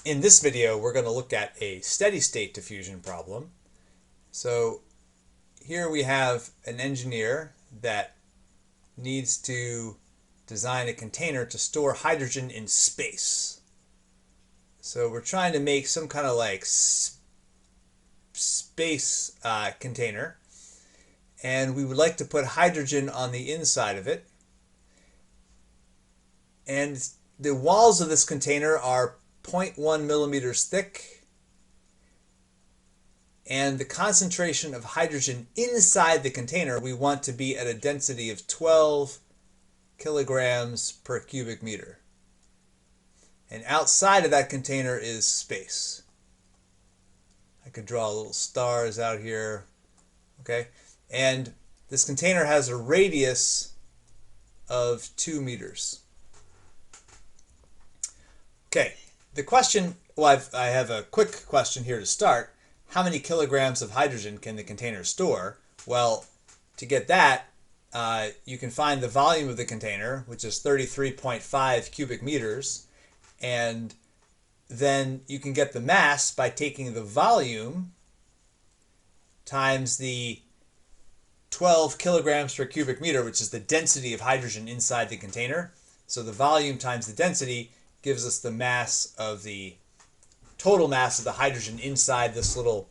In this video, we're going to look at a steady state diffusion problem. So here we have an engineer that needs to design a container to store hydrogen in space. So we're trying to make some kind of like space container, and we would like to put hydrogen on the inside of it. And the walls of this container are 0.1 millimeters thick, and the concentration of hydrogen inside the container we want to be at a density of 12 kilograms per cubic meter. And outside of that container is space. I could draw little stars out here. Okay, and this container has a radius of 2 meters. Okay, the question, well, I have a quick question here to start. How many kilograms of hydrogen can the container store? Well, to get that, you can find the volume of the container, which is 33.5 cubic meters, and then you can get the mass by taking the volume times the 12 kilograms per cubic meter, which is the density of hydrogen inside the container. So the volume times the density gives us the mass of the total mass of the hydrogen inside this little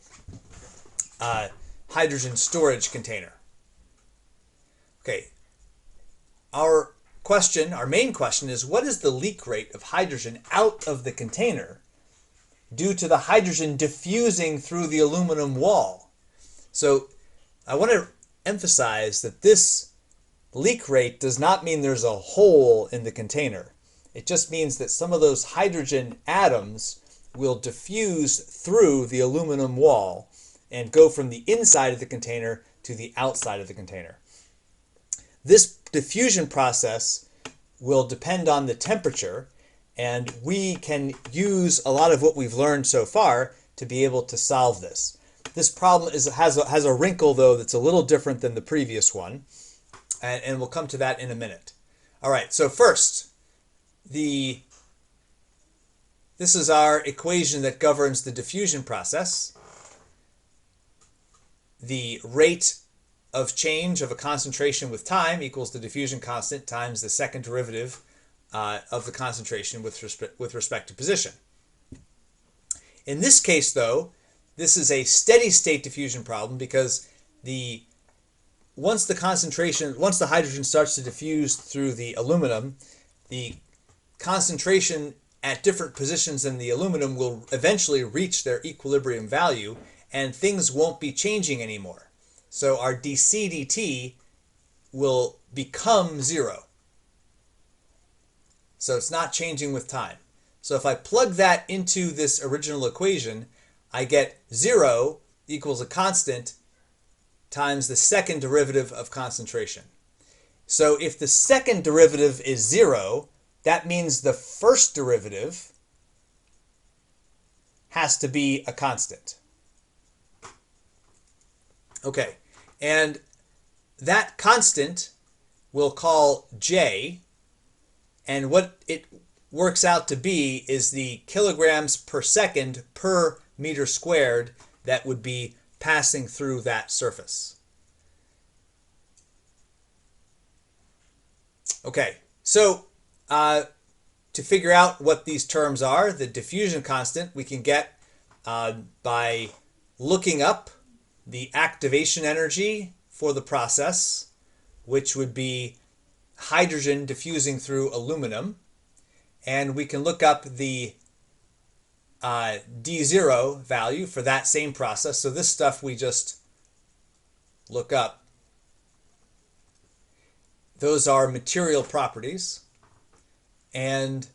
hydrogen storage container. Okay, our main question is, what is the leak rate of hydrogen out of the container due to the hydrogen diffusing through the aluminum wall? So I want to emphasize that this leak rate does not mean there's a hole in the container. It just means that some of those hydrogen atoms will diffuse through the aluminum wall and go from the inside of the container to the outside of the container. This diffusion process will depend on the temperature, and we can use a lot of what we've learned so far to be able to solve this. This problem has a wrinkle, though, that's a little different than the previous one, and we'll come to that in a minute. All right, so first, this is our equation that governs the diffusion process. The rate of change of a concentration with time equals the diffusion constant times the second derivative of the concentration with respect to position. In this case, though, this is a steady state diffusion problem because once the hydrogen starts to diffuse through the aluminum, the concentration at different positions in the aluminum will eventually reach their equilibrium value, and things won't be changing anymore. So our dc dt will become zero. So it's not changing with time. So if I plug that into this original equation, I get 0 equals a constant times the second derivative of concentration. So if the second derivative is 0, that means the first derivative has to be a constant. Okay, and that constant we'll call J, and what it works out to be is the kilograms per second per meter squared that would be passing through that surface. Okay, so to figure out what these terms are, the diffusion constant we can get by looking up the activation energy for the process, which would be hydrogen diffusing through aluminum, and we can look up the D0 value for that same process. So this stuff we just look up. Those are material properties, and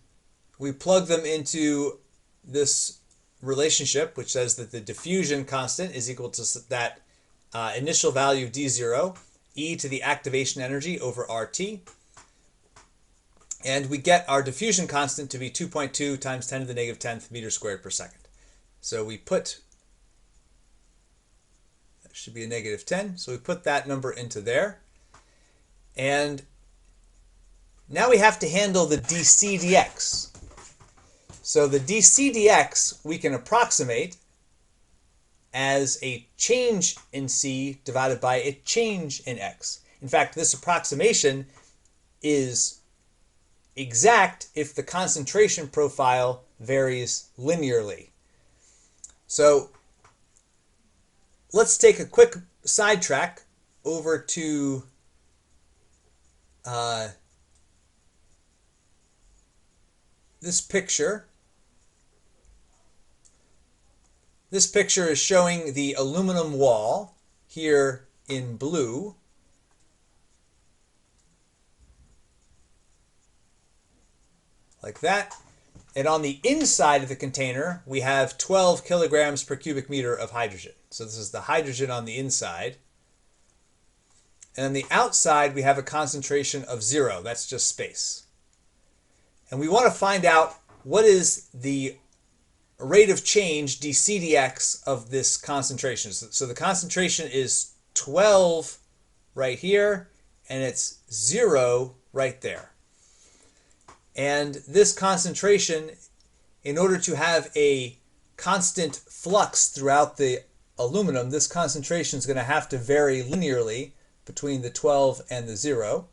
we plug them into this relationship, which says that the diffusion constant is equal to that initial value D0, e to the activation energy over RT. And we get our diffusion constant to be 2.2 times 10 to the negative 10th meters squared per second. So we put, that should be a negative 10, so we put that number into there. And now we have to handle the dc dx. So the dC dx we can approximate as a change in C divided by a change in X. In fact, this approximation is exact if the concentration profile varies linearly. So let's take a quick sidetrack over to this picture. This picture is showing the aluminum wall here in blue. Like that. And on the inside of the container, we have 12 kilograms per cubic meter of hydrogen. So this is the hydrogen on the inside. And on the outside, we have a concentration of 0. That's just space. And we want to find out what is the rate of change, dC dx, of this concentration. So the concentration is 12 right here, and it's 0 right there. And this concentration, in order to have a constant flux throughout the aluminum, this concentration is going to have to vary linearly between the 12 and the 0.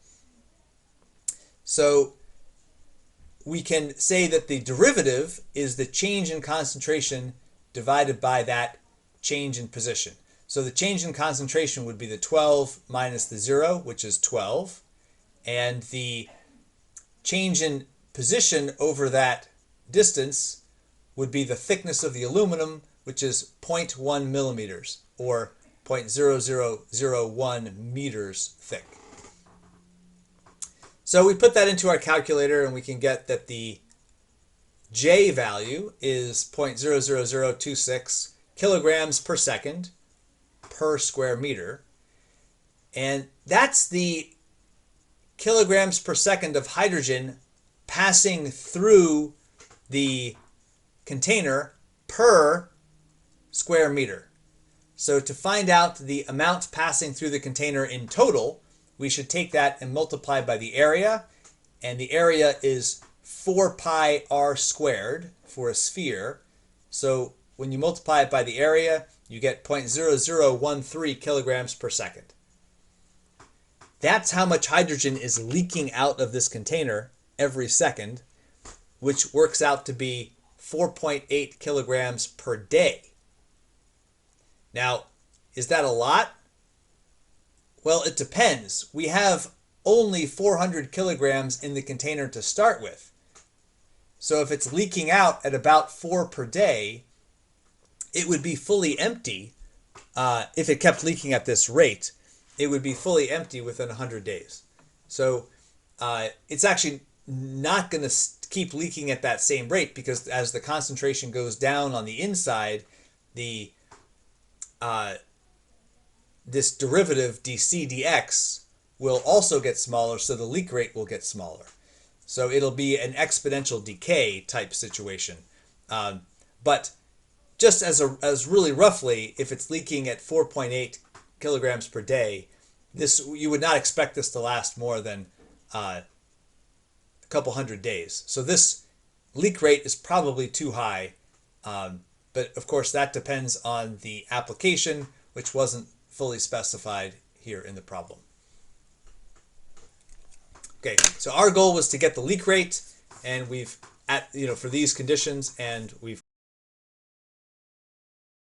So we can say that the derivative is the change in concentration divided by that change in position. So the change in concentration would be the 12 minus the 0, which is 12. And the change in position over that distance would be the thickness of the aluminum, which is 0.1 millimeters, or 0.0001 meters thick. So we put that into our calculator, and we can get that the J value is 0.00026 kilograms per second per square meter. And that's the kilograms per second of hydrogen passing through the container per square meter. So to find out the amount passing through the container in total, we should take that and multiply by the area. And the area is 4 pi r squared for a sphere. So when you multiply it by the area, you get 0.0013 kilograms per second. That's how much hydrogen is leaking out of this container every second, which works out to be 4.8 kilograms per day. Now, is that a lot? Well, it depends. We have only 400 kilograms in the container to start with. So if it's leaking out at about 4 per day, it would be fully empty. If it kept leaking at this rate, it would be fully empty within 100 days. So it's actually not going to keep leaking at that same rate, because as the concentration goes down on the inside, the this derivative dC dx will also get smaller, so the leak rate will get smaller. So it'll be an exponential decay type situation. But just as really roughly, if it's leaking at 4.8 kilograms per day, you would not expect this to last more than a couple hundred days. So this leak rate is probably too high. But of course, that depends on the application, which wasn't fully specified here in the problem. Okay, so our goal was to get the leak rate, and we've for these conditions, and we've